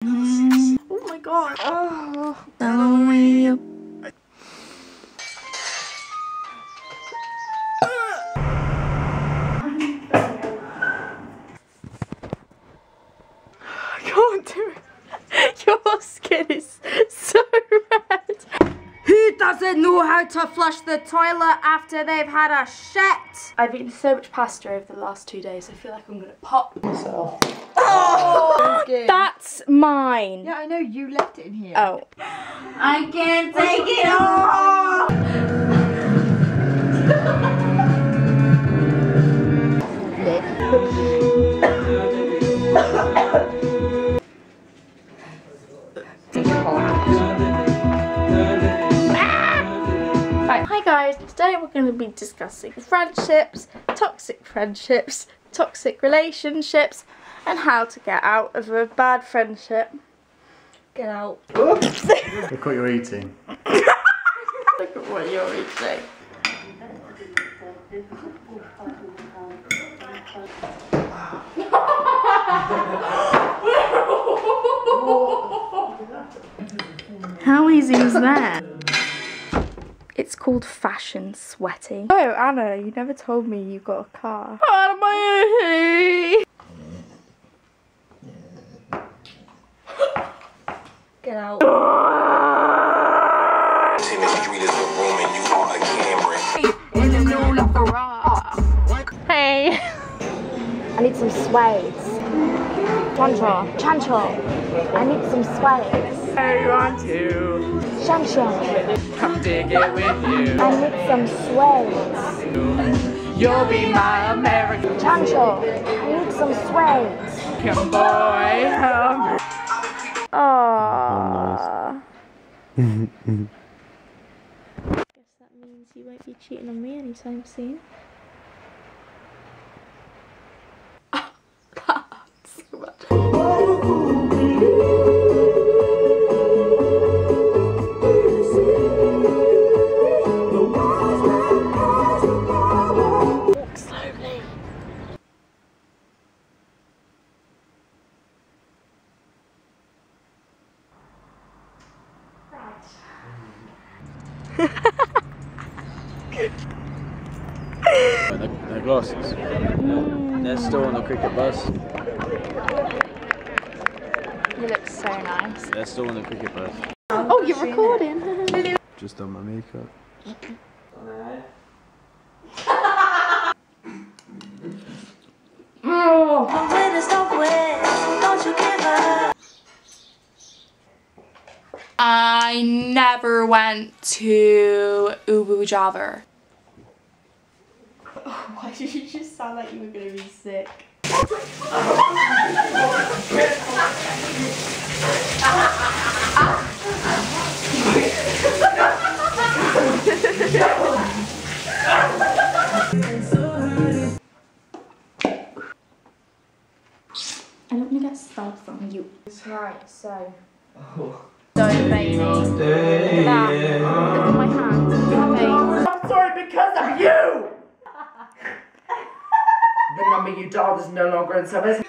Oh my god. Oh. I can't do it. Your skin is so red. Who doesn't know how to flush the toilet after they've had a shit? I've eaten so much pasta over the last 2 days, I feel like I'm gonna pop myself. Oh! That's mine. Yeah, I know, you left it in here. Oh. I can't take it off! Hi guys, today we're going to be discussing friendships, toxic relationships, and how to get out of a bad friendship. Get out. Oops. Look what you're eating. Look at what you're eating. How easy is that? It's called fashion sweating. Oh, Anna, you never told me you got a car. Out of my way! Get out. Hey. I need some suede. Chancho. I need some suede. I want to Chancho. come dig it with you. I need some suede. You'll be my American Chancho. I need some suede. boy. Aww. Guess that means you won't be cheating on me anytime soon. So much. Walk slowly. Their glasses. They're still on the cricket bus. You look so nice. They're still on the cricket bus. Oh, you're recording. Just done my makeup. I never went to Ubu Java. Oh, why did you just sound like you were gonna be sick? I don't want to get stabbed from you. Right, so. Don't baby. Look at that. Look at my hand. Look at my face. I'm sorry because of you! The number you dialed is no longer in service.